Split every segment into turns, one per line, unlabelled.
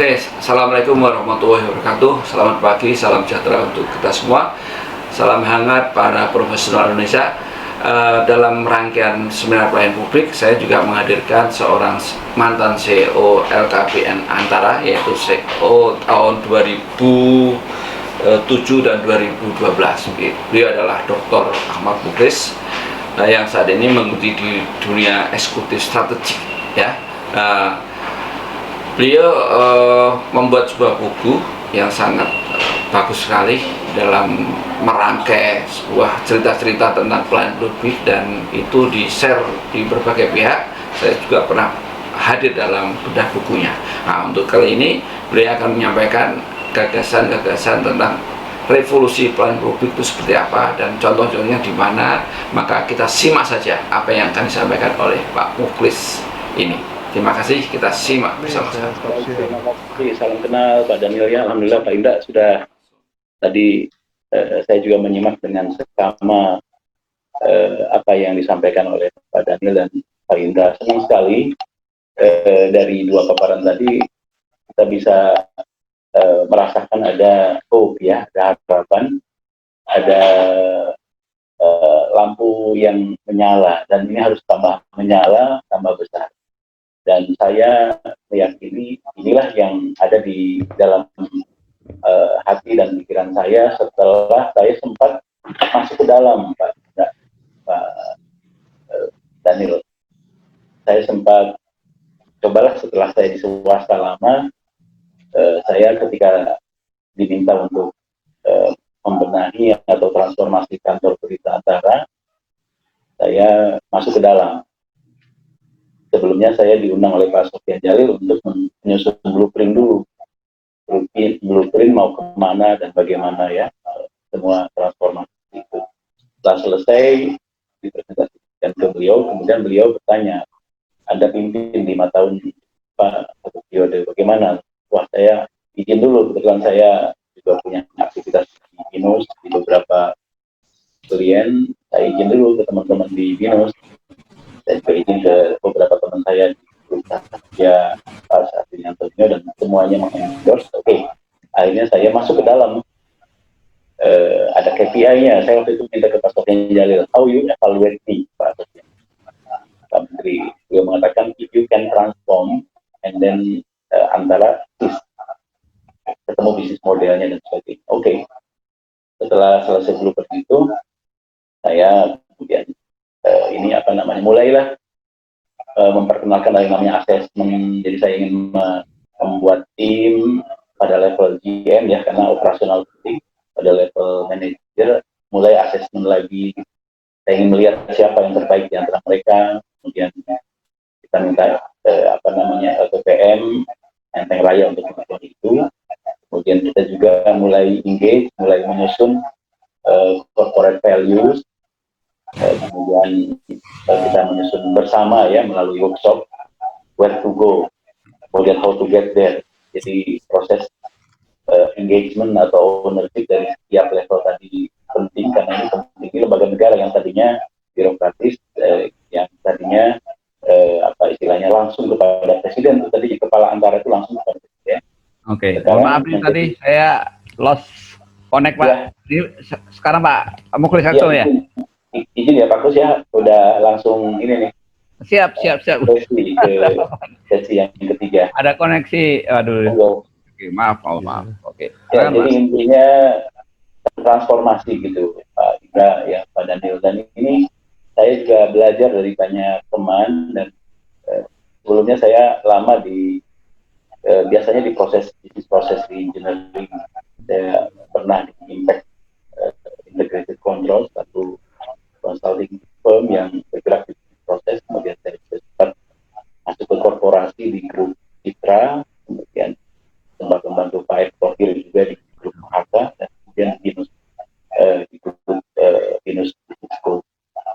Oke, Assalamualaikum warahmatullahi wabarakatuh. Selamat pagi, salam sejahtera untuk kita semua. Salam hangat para profesional Indonesia. Dalam rangkaian seminar pelayanan publik, saya juga menghadirkan seorang mantan CEO LKPN Antara, yaitu CEO tahun 2007 dan 2012. Beliau adalah Dr. Ahmad Muklis, yang saat ini mengikuti di dunia eksekutif strategik, ya. Beliau membuat sebuah buku yang sangat bagus sekali dalam merangkai sebuah cerita-cerita tentang pelayanan publik, dan itu di-share di berbagai pihak. Saya juga pernah hadir dalam bedah bukunya. Nah, untuk kali ini beliau akan menyampaikan gagasan-gagasan tentang revolusi pelayanan publik itu seperti apa dan contoh-contohnya di mana. Maka kita simak saja apa yang akan disampaikan oleh Pak Muklis ini. Terima kasih, kita simak bersama-sama.
Terima kasih, salam kenal Pak Daniel ya. Alhamdulillah Pak Indra sudah tadi saya juga menyimak dengan seksama apa yang disampaikan oleh Pak Daniel dan Pak Indra. Senang sekali dari dua paparan tadi kita bisa merasakan ada hope ya, ada harapan, ada lampu yang menyala, dan ini harus tambah menyala, tambah besar. Dan saya meyakini inilah yang ada di dalam hati dan pikiran saya setelah saya sempat masuk ke dalam Pak Daniel. Saya sempat cobalah setelah saya di swasta lama, saya ketika diminta untuk membenahi atau transformasi kantor berita Antara, saya masuk ke dalam. Sebelumnya saya diundang oleh Pak Sofyan Jalil untuk menyusun blueprint dulu, blueprint mau kemana dan bagaimana ya semua transformasi itu. Setelah selesai dipresentasikan ke beliau, kemudian beliau bertanya, Anda pimpin 5 tahun Pak satu periode, bagaimana? Wah, saya izin dulu, kebetulan saya juga punya aktivitas di BINUS, di beberapa klien, saya izin dulu ke teman-teman di BINUS. Saya juga izin ke beberapa teman saya di perusahaan ya Pak Syafrin Antonio, dan semuanya mengendorse. Oke. Akhirnya saya masuk ke dalam. Ada KPI-nya. Saya waktu itu minta ke Pak Sofyan Jalil, how you evaluate me, Pak Sofyan? Pak Menteri, beliau mengatakan if you can transform and then antara ketemu bisnis modelnya dan sebagainya. Oke. Setelah selesai blueprint itu, saya kemudian ini apa namanya, mulailah memperkenalkan yang namanya asesmen. Jadi saya ingin membuat tim pada level GM ya, karena operasional penting. Pada level manajer mulai asesmen lagi. Saya ingin melihat siapa yang terbaik di antara mereka. Kemudian kita minta apa namanya LPPM, Enteng Raya untuk melakukan itu. Kemudian kita juga mulai engage, mulai menyusun corporate values. Kemudian kita menyusun bersama ya melalui workshop where to go, kemudian how to get there. Jadi proses engagement atau ownership dari setiap level tadi penting, karena ini penting. Ini lembaga negara yang tadinya birokratis, yang tadinya apa istilahnya langsung kepada presiden, itu tadi kepala Antara itu langsung kepada presiden.
Oke, mohon maaf nih tadi saya lost connect Pak. Ya. Ini sekarang Pak Muklis ya?
Izin ya Pak Kus ya, udah langsung ini nih.
Siap.
Sesi yang ketiga.
Ada koneksi, aduh. Oke, maaf. Oke.
Ya, jadi intinya transformasi gitu Pak Indra ya, Pak Daniel, dan ini saya juga belajar dari banyak teman, dan sebelumnya saya lama di biasanya di proses engineering. Saya pernah di Impact Integrated Control, satu consulting firm yang bergerak di proses. Kemudian saya sempat masuk ke korporasi di grup Citra, kemudian sempat membantu Pak Erick Thohir juga di grup Mahaka, dan kemudian BINUS di grup BINUS School.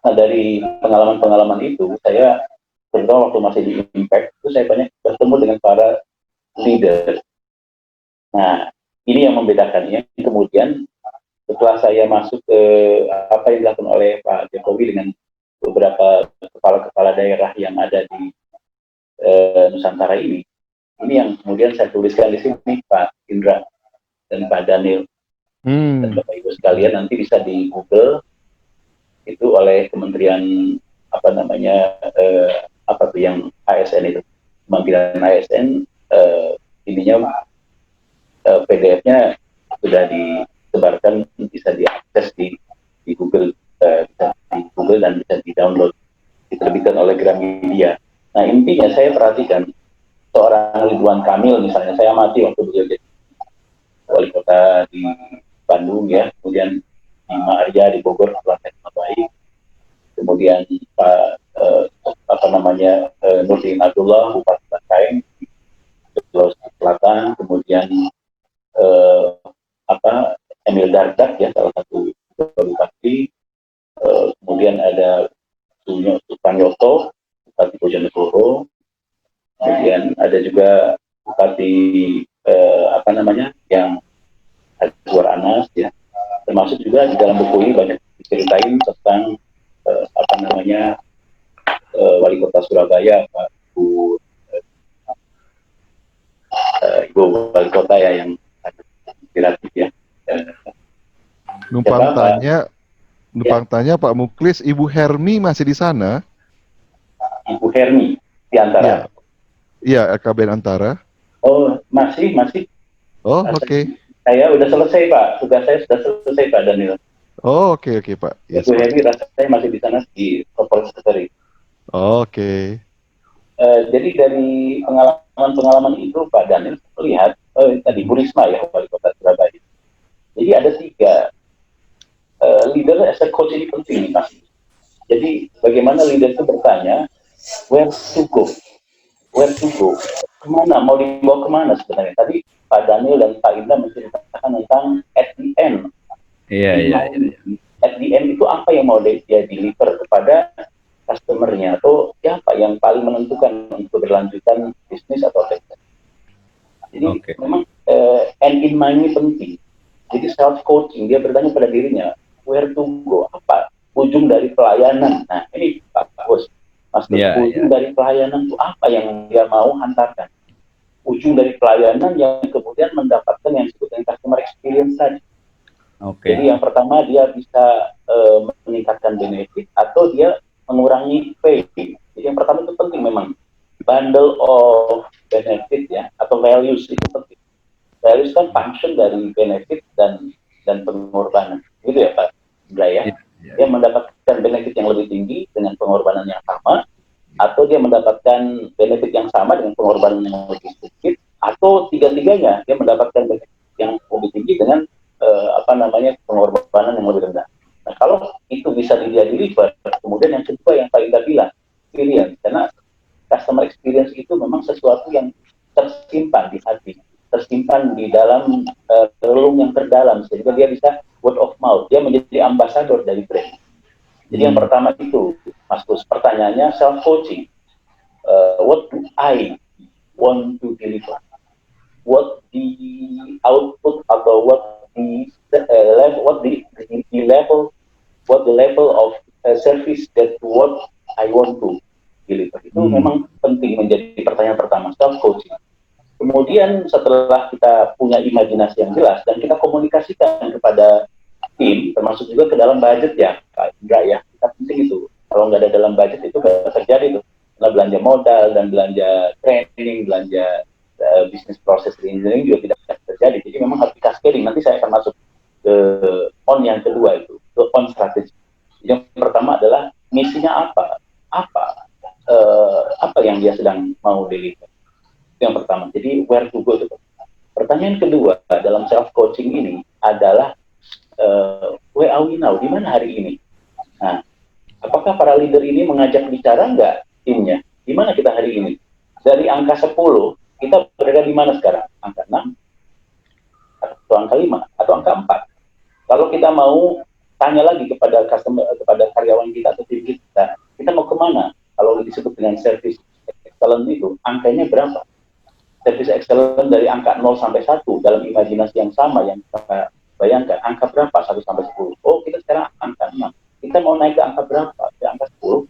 Nah, dari pengalaman-pengalaman itu, saya terutama waktu masih di Impact itu saya banyak bertemu dengan para leader. Nah, ini yang membedakannya. Kemudian setelah saya masuk ke apa yang dilakukan oleh Pak Jokowi dengan beberapa kepala-kepala daerah yang ada di Nusantara ini, Ini yang kemudian saya tuliskan di sini, Pak Indra dan Pak Daniel dan Bapak Ibu sekalian, nanti bisa di Google itu oleh Kementerian apa namanya apa tuh yang ASN itu, Kementerian ASN, ininya PDF-nya sudah disebarkan, bisa diakses di Google, bisa di Google dan bisa di-download, diterbitkan oleh Gramedia. Nah, intinya saya perhatikan seorang Ridwan Kamil misalnya, saya amati waktu beliau jadi wali kota di Bandung ya, kemudian Bima Arya di Bogor setelah saya baik, kemudian Pak apa namanya Nurdin Abdullah Bupati Bantaeng di Sulawesi Selatan, kemudian apa Emil Dardak ya, salah satu bupati, kemudian ada Supanyoto Bupati Bojonegoro, kemudian ada juga Bupati apa namanya yang Azwar Anas ya, termasuk juga di dalam buku ini banyak diceritain tentang apa namanya wali kota Surabaya Pak Ibu wali kota ya yang inspiratif ya.
Numpang tanya Pak Muklis, Ibu Hermi masih di sana?
Ibu Hermi di Antara.
Iya, LKBN Antara.
Oh, masih.
Oh, oke.
Saya udah selesai Pak, tugas saya sudah selesai Pak Daniel.
Oh, oke Pak.
Yes, Ibu Hermi rasanya masih di sana di Corporate Secretary.
Oke.
Jadi dari pengalaman itu Pak Daniel lihat tadi Bu Risma ya, wali kota Surabaya. Jadi ada 3 leader as a coach ini penting Mas. Jadi bagaimana leader itu bertanya where to go, kemana, mau dibawa kemana sebenarnya. Tadi Pak Daniel dan Pak Indra menceritakan tentang at the end. Iya. At the end itu apa yang mau dia deliver kepada customer-nya, atau siapa yang paling menentukan untuk berlanjutan bisnis atau bisnis. Jadi memang end in mind ini penting. Jadi self coaching, dia bertanya pada dirinya where to go, apa ujung dari pelayanan. Nah ini Pak Bos, ujung dari pelayanan itu apa yang dia mau hantarkan. Ujung dari pelayanan yang kemudian mendapatkan yang disebut dengan customer experience tadi. Jadi yang pertama dia bisa meningkatkan benefit atau dia mengurangi pay. Jadi yang pertama itu penting memang bundle of benefit ya, atau values itu penting. Values kan function dari benefit dan pengorbanan, gitu ya Pak Indra ya. Dia mendapatkan benefit yang lebih tinggi dengan pengorbanan yang sama, atau dia mendapatkan benefit yang sama dengan pengorbanan yang lebih sedikit, atau tiga-tiganya dia mendapatkan benefit yang lebih tinggi dengan apa namanya pengorbanan yang lebih rendah. Nah kalau itu bisa dilihat, kemudian yang kedua yang Pak Indra bilang, experience, karena customer experience itu memang sesuatu yang tersimpan di hati, tersimpan di dalam relung yang terdalam, sehingga dia bisa word of mouth, dia menjadi ambassador dari brand. Jadi yang pertama itu, Mas Gus, pertanyaannya self coaching. What do I want to deliver? What the output atau what the level of service that what I want to deliver. Itu memang penting menjadi pertanyaan pertama, self coaching. Kemudian setelah kita punya imajinasi yang jelas dan kita komunikasikan kepada tim, termasuk juga ke dalam budget ya Pak Indra ya, kita penting itu. Kalau nggak ada dalam budget itu nggak terjadi tuh. Karena belanja modal dan belanja training, belanja bisnis proses engineering juga tidak terjadi. Jadi memang harus cascading. Nanti saya akan masuk ke on yang kedua itu, ke on strategi. Yang pertama adalah misinya apa yang dia sedang mau deliver. Yang pertama. Jadi where to go itu. Pertanyaan kedua dalam self coaching ini adalah where are we now? Di mana hari ini? Nah, apakah para leader ini mengajak bicara nggak timnya? Di mana kita hari ini? Dari angka 10, kita berada di mana sekarang? Angka 6? Atau angka 5? Atau angka 4? Kalau kita mau tanya lagi kepada customer, kepada karyawan kita atau tim kita mau kemana? Kalau disebut dengan service excellence itu, angkanya berapa? Service excellence dari angka 0 sampai 1 dalam imajinasi yang sama yang kita bayangkan, angka berapa 1 sampai 10? Oh, kita sekarang angka 6. Kita mau naik ke angka berapa? Ke angka 10.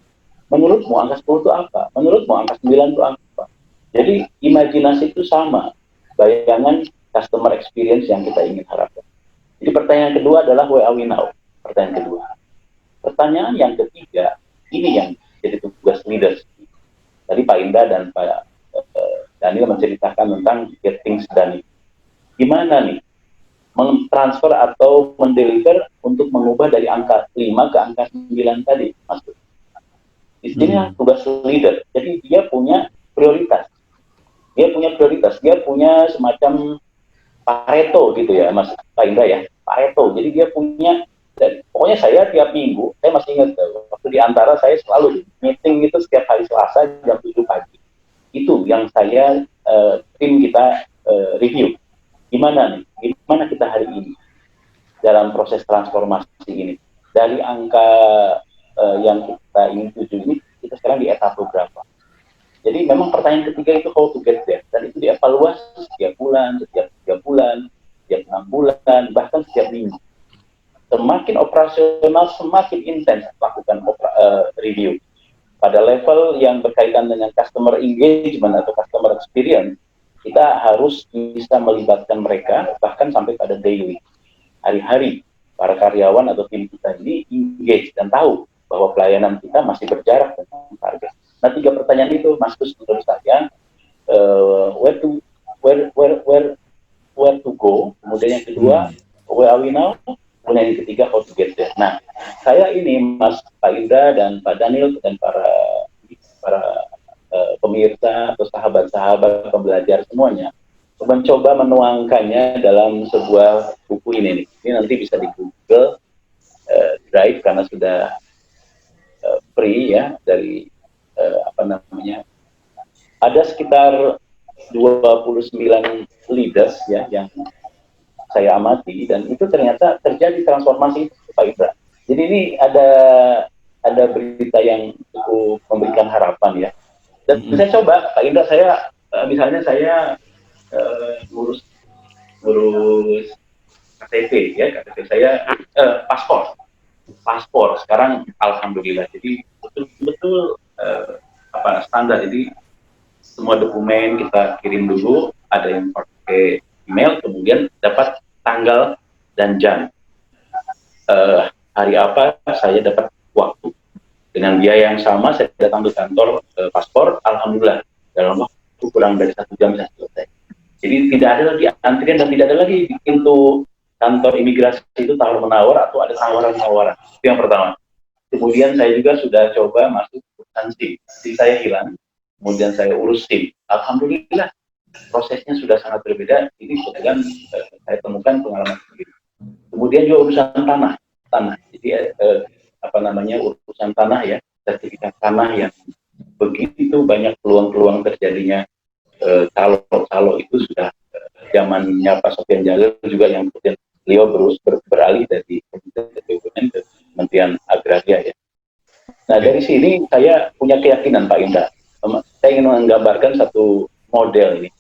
Menurutmu angka 10 itu apa? Menurutmu angka 9 itu apa? Jadi imajinasi itu itu sama bayangan customer experience yang kita ingin harapkan. Jadi pertanyaan kedua adalah where are we now? Pertanyaan kedua. Pertanyaan yang ketiga, ini yang jadi tugas leaders. Tadi Pak Indra dan Pak Daniel menceritakan tentang get things done. Gimana nih mentransfer atau mendeliver untuk mengubah dari angka 5 ke angka 9 tadi, Mas. Di sini tugas leader. Jadi dia punya prioritas. Dia punya semacam Pareto gitu ya, Mas Pak Indra ya. Pareto. Jadi dia punya, pokoknya saya tiap minggu, saya masih ingat waktu di Antara saya selalu meeting itu setiap hari Selasa jam 7 pagi. Itu yang saya tim kita review. Gimana kita hari ini dalam proses transformasi ini. Dari angka yang kita ingin tuju ini, kita sekarang di etapa berapa. Jadi memang pertanyaan ketiga itu how to get there. Dan itu dievaluasi setiap bulan, setiap 3 bulan, setiap 6 bulan, bahkan setiap minggu. Semakin operasional, semakin intens lakukan review. Pada level yang berkaitan dengan customer engagement atau customer experience, kita harus bisa melibatkan mereka, bahkan sampai pada daily. Hari-hari, para karyawan atau tim kita ini engage dan tahu bahwa pelayanan kita masih berjarak dengan target. Nah, 3 pertanyaan itu, Mas Gus, menurut saya, where to go. Kemudian yang kedua, where are we now? Kemudian yang ketiga, how to get there. Nah, saya ini, Mas Pak Indra dan Pak Daniel dan para pemirsa atau sahabat-sahabat pembelajar semuanya, mencoba menuangkannya dalam sebuah buku ini nih. Ini nanti bisa di Google Drive karena sudah free ya, dari ada sekitar 29 leaders ya yang saya amati, dan itu ternyata terjadi transformasi, Pak Indra. Jadi ini ada berita yang cukup memberikan harapan ya. Dan saya coba, Pak Indra, misalnya saya ngurus KTP ya, KTP saya paspor sekarang alhamdulillah. Jadi betul-betul standar. Jadi semua dokumen kita kirim dulu, ada yang pakai email, kemudian dapat tanggal dan jam. Hari apa saya dapat waktu. Dengan biaya yang sama, saya datang ke kantor paspor, alhamdulillah dalam waktu kurang dari 1 jam saya selesai. Jadi tidak ada lagi antrian dan tidak ada lagi di pintu kantor imigrasi itu tawar-menawar atau ada tawaran-tawaran. Itu yang pertama. Kemudian saya juga sudah coba masuk urusan SIM. SIM saya hilang, kemudian saya urus SIM. Alhamdulillah prosesnya sudah sangat berbeda. Ini kebetulan saya temukan pengalaman sendiri. Kemudian juga urusan tanah. Jadi urusan tanah ya, sertifikat tanah yang begitu banyak peluang-peluang terjadinya calo itu sudah zamannya Pak Sofyan Jalil juga, yang kemudian beliau beralih dari Kementerian ke Kementerian Agraria ya. Nah, dari sini saya punya keyakinan, Pak Indra. Saya ingin menggambarkan satu model ini,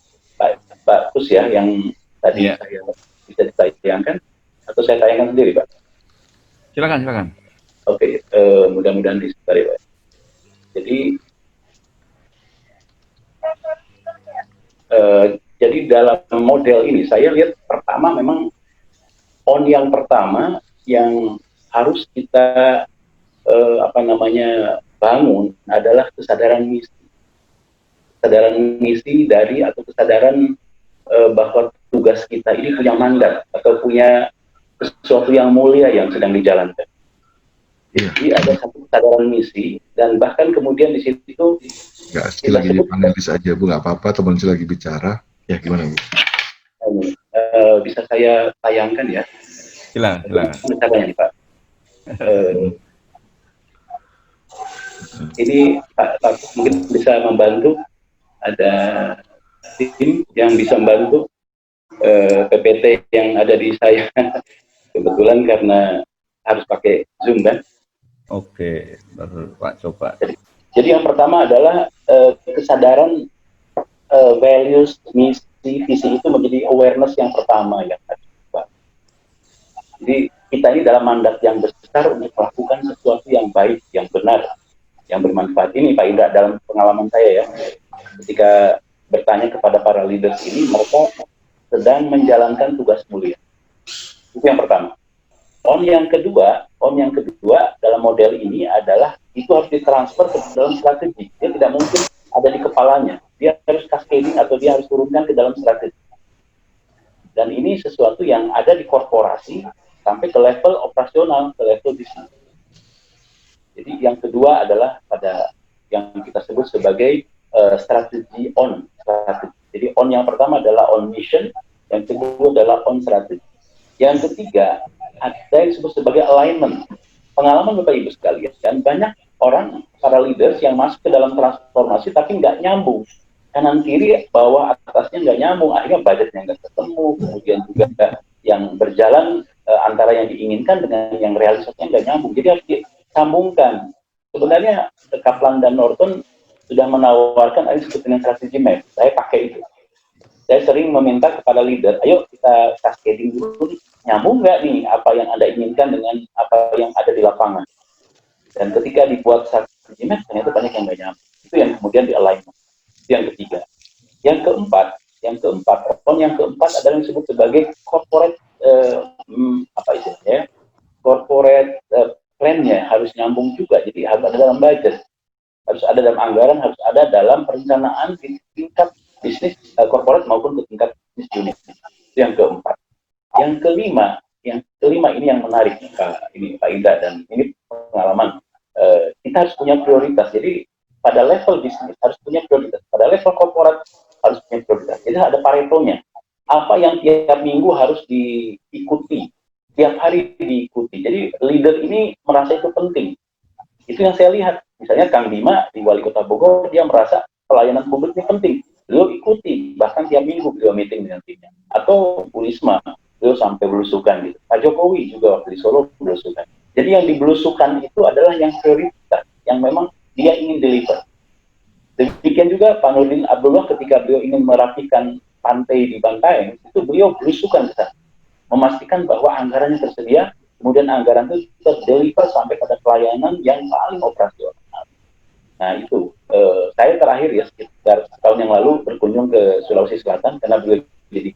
Pak Kus ya, yang tadi saya bisa ditayangkan atau saya tayangkan sendiri, Pak.
Silakan.
Oke, mudah-mudahan disebar ya, Pak. Jadi dalam model ini saya lihat pertama memang yang pertama yang harus kita bangun adalah kesadaran misi dari atau kesadaran bahwa tugas kita ini punya mandat atau punya sesuatu yang mulia yang sedang dijalankan. Jadi ada satu kesadaran misi, dan bahkan kemudian di situ
nggak lagi di panelis aja, Bu, nggak apa-apa, teman saya lagi bicara. Ya, gimana, Bu?
Bisa saya tayangkan ya? Silakan. Nih, Pak. Ini Pak mungkin bisa membantu, ada tim yang bisa membantu PPT yang ada di saya. Kebetulan karena harus pakai Zoom kan.
Oke, Pak coba.
Jadi yang pertama adalah kesadaran values, misi, visi itu menjadi awareness yang pertama ya, Pak. Jadi kita ini dalam mandat yang besar untuk melakukan sesuatu yang baik, yang benar, yang bermanfaat. Ini Pak Indra, dalam pengalaman saya ya, ketika bertanya kepada para leaders ini, mereka sedang menjalankan tugas mulia. Itu yang pertama. On yang kedua dalam model ini adalah itu harus ditransfer ke dalam strategi. Dia tidak mungkin ada di kepalanya. Dia harus cascading atau dia harus turunkan ke dalam strategi. Dan ini sesuatu yang ada di korporasi sampai ke level operasional, ke level bisnis. Jadi yang kedua adalah pada yang kita sebut sebagai strategi on. Jadi on yang pertama adalah on mission, yang kedua adalah on strategi. Yang ketiga ada yang disebut sebagai alignment. Pengalaman Bapak Ibu sekalian, banyak orang, para leaders yang masuk ke dalam transformasi tapi nggak nyambung. Kanan kiri, bawah atasnya nggak nyambung, akhirnya budgetnya nggak ketemu, kemudian juga yang berjalan antara yang diinginkan dengan yang realisasinya nggak nyambung. Jadi harus disambungkan. Sebenarnya Kaplan dan Norton sudah menawarkan ada disebut dengan strategi map. Saya pakai itu. Saya sering meminta kepada leader, ayo kita cascading dulu, nyambung nggak nih apa yang Anda inginkan dengan apa yang ada di lapangan. Dan ketika dibuat strategi map, ternyata banyak yang nggak nyambung. Itu yang kemudian di-alignment. Itu yang ketiga. Yang keempat adalah yang disebut sebagai corporate corporate plan-nya harus nyambung juga. Jadi harus ada dalam budget, harus ada dalam anggaran, harus ada dalam perencanaan di tingkat bisnis corporate maupun ke tingkat bisnis unit. Itu yang keempat. Yang kelima ini yang menarik Pak Indra, dan ini pengalaman. Kita harus punya prioritas. Jadi pada level bisnis harus punya prioritas. Pada level corporate harus punya prioritas. Jadi ada paretonya. Apa yang tiap minggu harus diikuti, tiap hari diikuti. Jadi leader ini merasa itu penting. Itu yang saya lihat. Misalnya Kang Bima di Wali Kota Bogor, dia merasa pelayanan publik ini penting. Beliau ikuti, bahkan tiap minggu beliau meeting dengan timnya. Atau Bu Risma, beliau sampai belusukan gitu. Pak Jokowi juga waktu di Solo belusukan. Jadi yang dibelusukan itu adalah yang prioritas, yang memang dia ingin deliver. Demikian juga Pak Nurdin Abdullah ketika beliau ingin merapikan pantai di Bantaeng, itu beliau belusukan ke sana. Memastikan bahwa anggarannya tersedia, kemudian anggaran itu terdeliver sampai pada pelayanan yang paling operasional. Nah itu, saya terakhir ya sekitar setahun yang lalu berkunjung ke Sulawesi Selatan karena beliau jadi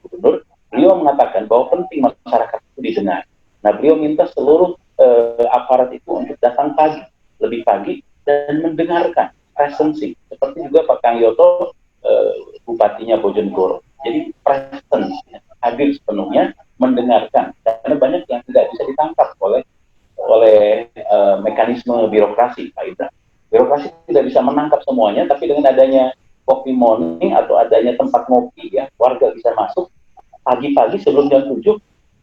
gubernur. Beliau mengatakan bahwa penting masyarakat itu didengar. Nah beliau minta seluruh aparat itu untuk datang pagi, lebih pagi, dan mendengarkan presensi. Seperti juga Pak Kang Yoto, Bupatinya Bojonegoro. Jadi presence, hadir sepenuhnya, mendengarkan. Karena banyak yang tidak bisa ditangkap oleh mekanisme birokrasi, Pak Indra. Birokrasi tidak bisa menangkap semuanya, tapi dengan adanya coffee morning atau adanya tempat ngopi, ya, warga bisa masuk pagi-pagi sebelum jam 7,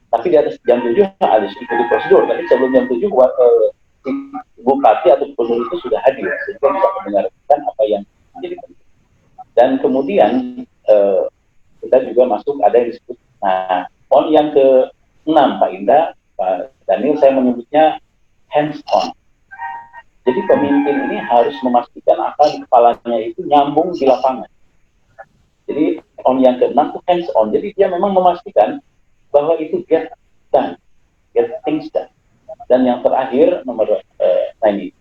tapi di atas jam 7 harus ikuti prosedur, tapi sebelum jam 7 bupati atau gubernur itu sudah hadir, sehingga bisa mendengarkan apa yang menjadi penting. Dan kemudian kita juga masuk ada yang disebut, nah, on yang ke-6 Pak Indra, Pak Daniel, saya menyebutnya hands on. Jadi pemimpin ini harus memastikan apa di kepalanya itu nyambung di lapangan. Jadi on yang ke-6 itu hands on. Jadi dia memang memastikan bahwa itu get things done. Dan yang terakhir nomor ini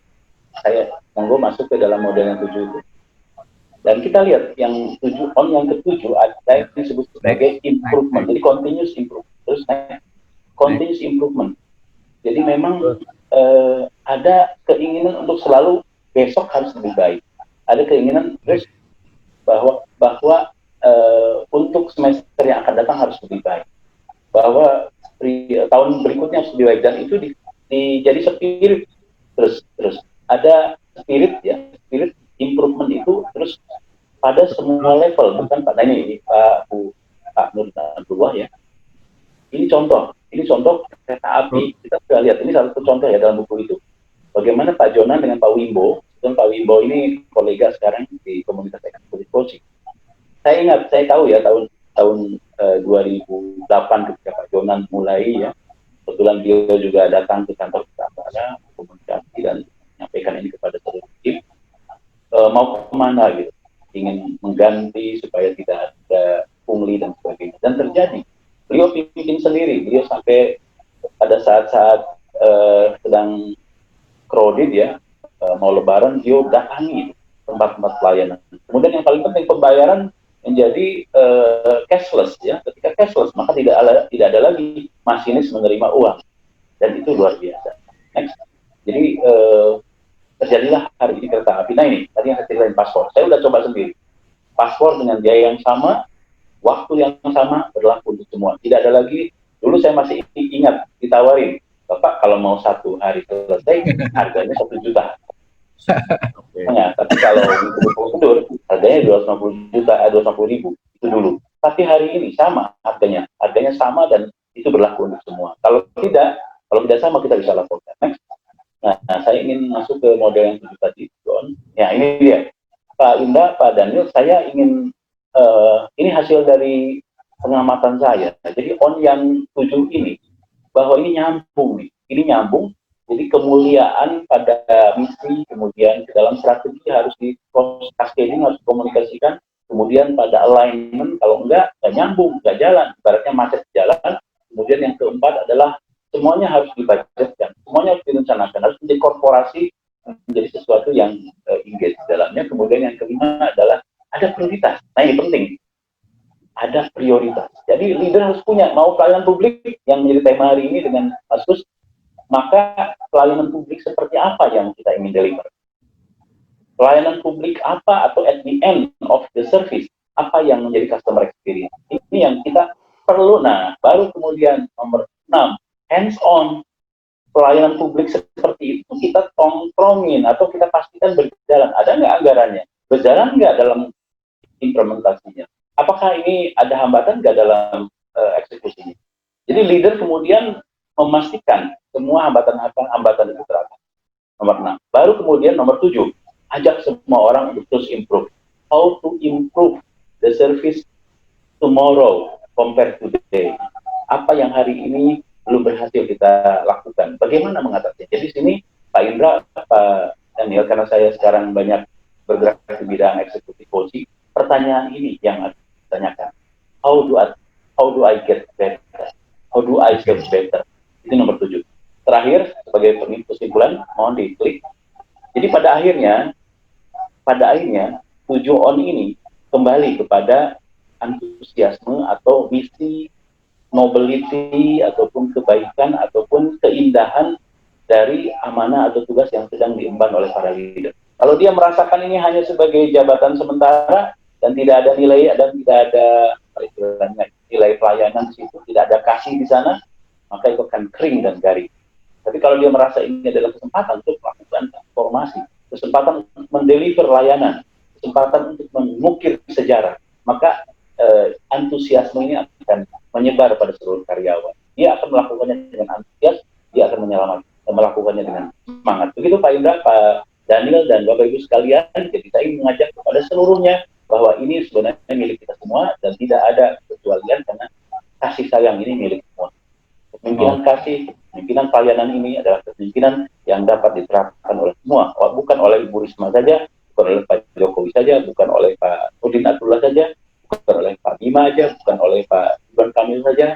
saya monggo masuk ke dalam model yang 7 itu. Dan kita lihat yang 7, on yang ke-7 ada yang disebut sebagai improvement. Jadi continuous improvement. Terus continuous improvement. Jadi memang ada keinginan untuk selalu besok harus lebih baik. Ada keinginan terus bahwa untuk semester yang akan datang harus lebih baik. Bahwa tahun berikutnya harus lebih baik, dan itu jadi spirit terus ada spirit improvement itu terus pada semua level, bukan pada ini Pak Nur Abdullah ya. Ini contoh kereta api, kita sudah lihat, ini salah satu contoh ya dalam buku itu, bagaimana Pak Jonan dengan Pak Wimbo, dan Pak Wimbo ini kolega sekarang di komunitas eksekutif coaching. Saya tahu ya tahun 2008 ketika Pak Jonan mulai ya, kebetulan dia juga datang ke kantor kita komunikasi dan menyampaikan ini kepada seluruh tim, mau kemana gitu, ingin mengganti supaya tidak ada pungli dan sebagainya, dan terjadi. Beliau pimpin sendiri, beliau sampai pada saat-saat sedang crowded ya, mau lebaran, beliau datangi tempat-tempat pelayanan. Kemudian yang paling penting pembayaran menjadi cashless ya. Ketika cashless maka tidak ada lagi masinis menerima uang, dan itu luar biasa. Next. Jadi terjadilah hari ini kereta api. Nah ini tadi yang saya ceritain paspor. Saya udah coba sendiri. Paspor dengan biaya yang sama, waktu yang sama berlaku untuk semua. Tidak ada lagi. Dulu saya masih ingat ditawarin, Bapak kalau mau 1 hari selesai harganya 1 juta. Nah, tapi kalau untuk prosedur harganya 250 juta, 250 ribu itu dulu. Tapi hari ini sama harganya sama dan itu berlaku untuk semua. Kalau tidak sama kita bisa laporkan. Next. Nah, saya ingin masuk ke model yang 7 tadi, John. Ya ini dia, Pak Indra, Pak Daniel. Saya ingin ini hasil dari pengamatan saya. Jadi on yang 7 ini bahwa ini nyambung nih, ini nyambung. Jadi kemuliaan pada misi, kemudian ke dalam strategi harus di cascading, harus dikomunikasikan, kemudian pada alignment, kalau enggak nyambung, enggak jalan, ibaratnya macet jalan. Kemudian yang keempat adalah semuanya harus dibudgetkan, semuanya harus direncanakan, harus menjadi korporasi, menjadi sesuatu yang engage di dalamnya. Kemudian yang kelima adalah ada prioritas. Nah ini penting, ada prioritas. Jadi leader harus punya, mau pelayanan publik yang menjadi tema hari ini dengan Mas Gus, maka pelayanan publik seperti apa yang kita ingin deliver? Pelayanan publik apa, atau at the end of the service, apa yang menjadi customer experience? Ini yang kita perlu. Nah, baru kemudian nomor 6, hands on. Pelayanan publik seperti itu kita tongkrongin atau kita pastikan berjalan. Ada nggak anggarannya? Berjalan nggak dalam implementasinya? Apakah ini ada hambatan nggak dalam eksekusinya? Jadi leader kemudian memastikan semua hambatan itu teratasi. Nomor 6. Baru kemudian nomor 7, ajak semua orang untuk terus improve. How to improve the service tomorrow compared to today. Apa yang hari ini belum berhasil kita lakukan? Bagaimana mengatasinya? Jadi sini Pak Indra, Pak Daniel, karena saya sekarang banyak bergerak di bidang eksekutif coaching, pertanyaan ini yang harus ditanyakan. How do I get better? How do I serve better? Itu nomor 7. Terakhir, sebagai kesimpulan, mohon diklik. Jadi pada akhirnya 7 on ini kembali kepada antusiasme atau misi, nobility, ataupun kebaikan, ataupun keindahan dari amanah atau tugas yang sedang diemban oleh para leader. Kalau dia merasakan ini hanya sebagai jabatan sementara dan tidak ada nilai dan tidak ada nilai pelayanan di situ, tidak ada kasih di sana, maka itu akan kering dan garing. Tapi kalau dia merasa ini adalah kesempatan untuk melakukan transformasi, kesempatan untuk mendeliver layanan, kesempatan untuk mengukir sejarah, maka antusiasme ini akan menyebar pada seluruh karyawan. Dia akan melakukannya dengan antusias, dia akan melakukannya dengan semangat. Begitu Pak Indra, Pak Daniel, dan Bapak Ibu sekalian. Jadi saya ingin mengajak kepada seluruhnya bahwa ini sebenarnya milik kita semua dan tidak ada kecualian, karena kasih sayang ini milik semua. Kepemimpinan kasih, kepemimpinan pelayanan ini adalah kepemimpinan yang dapat diterapkan oleh semua, bukan oleh Ibu Risma saja, bukan oleh Pak Jokowi saja, bukan oleh Pak Udin Abdullah saja, bukan oleh Pak Bima saja, bukan oleh Pak Ridwan Kamil saja,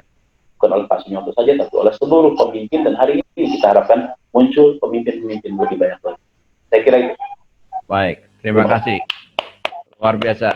bukan oleh Pak Sunyoto saja, tapi oleh seluruh pemimpin. Dan hari ini kita harapkan muncul pemimpin-pemimpin lebih banyak lagi. Saya kira itu.
Baik, terima kasih. Luar biasa.